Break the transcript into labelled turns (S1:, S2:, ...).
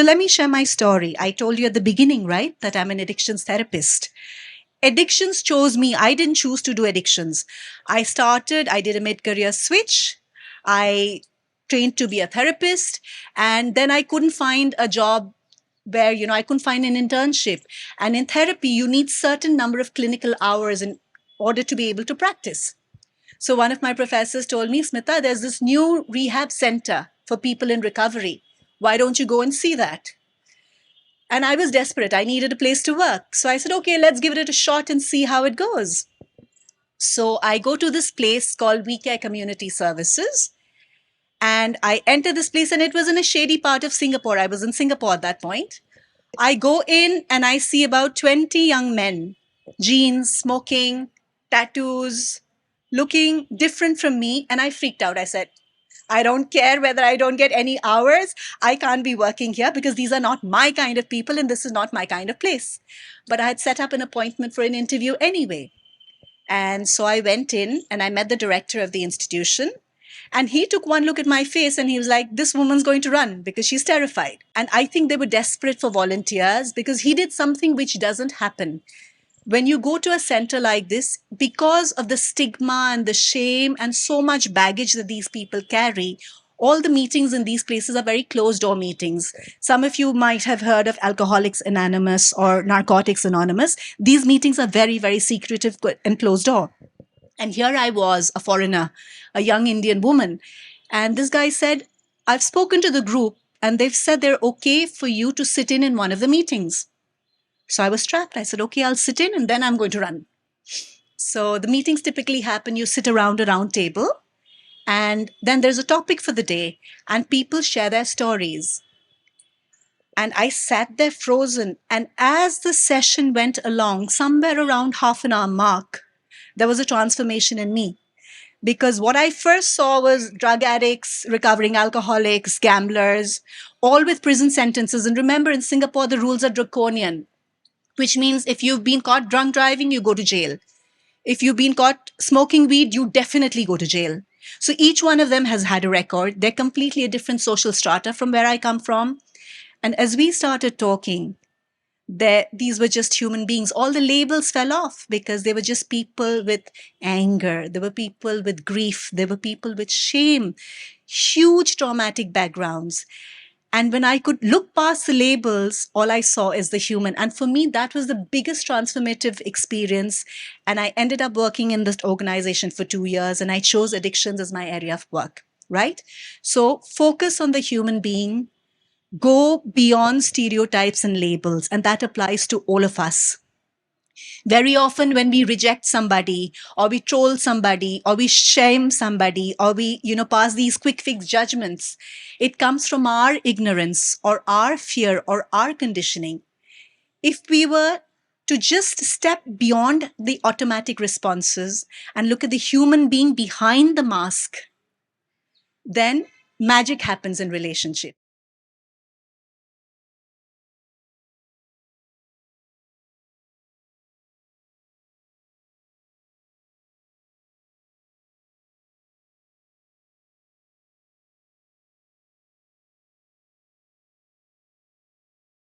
S1: So let me share my story. I told you at the beginning, right, that I'm an addictions therapist. Addictions chose me. I didn't choose to do addictions. I did a mid-career switch. I trained to be a therapist, and then I couldn't find a job where, I couldn't find an internship. And in therapy, you need certain number of clinical hours in order to be able to practice. So one of my professors told me, Smita, there's this new rehab center for people in recovery. Why don't you go and see that? And I was desperate. I needed a place to work. So I said, okay, let's give it a shot and see how it goes. So I go to this place called We Care Community Services. And I enter this place, and it was in a shady part of Singapore. I was in Singapore at that point. I go in and I see about 20 young men, jeans, smoking, tattoos, looking different from me. And I freaked out. I said, I don't care whether I don't get any hours. I can't be working here because these are not my kind of people and this is not my kind of place. But I had set up an appointment for an interview anyway. And so I went in and I met the director of the institution. And he took one look at my face and he was like, this woman's going to run because she's terrified. And I think they were desperate for volunteers because he did something which doesn't happen. When you go to a center like this, because of the stigma and the shame and so much baggage that these people carry, all the meetings in these places are very closed door meetings. Some of you might have heard of Alcoholics Anonymous or Narcotics Anonymous. These meetings are very, very secretive and closed door. And here I was, a foreigner, a young Indian woman. And this guy said, I've spoken to the group and they've said they're okay for you to sit in one of the meetings. So I was trapped. I said, okay, I'll sit in and then I'm going to run. So the meetings typically happen, you sit around a round table and then there's a topic for the day and people share their stories. And I sat there frozen. And as the session went along, somewhere around half an hour mark, there was a transformation in me. Because what I first saw was drug addicts, recovering alcoholics, gamblers, all with prison sentences. And remember, in Singapore, the rules are draconian, which means if you've been caught drunk driving, you go to jail. If you've been caught smoking weed, you definitely go to jail. So each one of them has had a record. They're completely a different social strata from where I come from. And as we started talking, these were just human beings. All the labels fell off because they were just people with anger. There were people with grief. There were people with shame, huge traumatic backgrounds. And when I could look past the labels, all I saw is the human. And for me, that was the biggest transformative experience. And I ended up working in this organization for 2 years, and I chose addictions as my area of work, right? So focus on the human being, go beyond stereotypes and labels, and that applies to all of us. Very often when we reject somebody or we troll somebody or we shame somebody or we, pass these quick fix judgments, it comes from our ignorance or our fear or our conditioning. If we were to just step beyond the automatic responses and look at the human being behind the mask, then magic happens in relationship.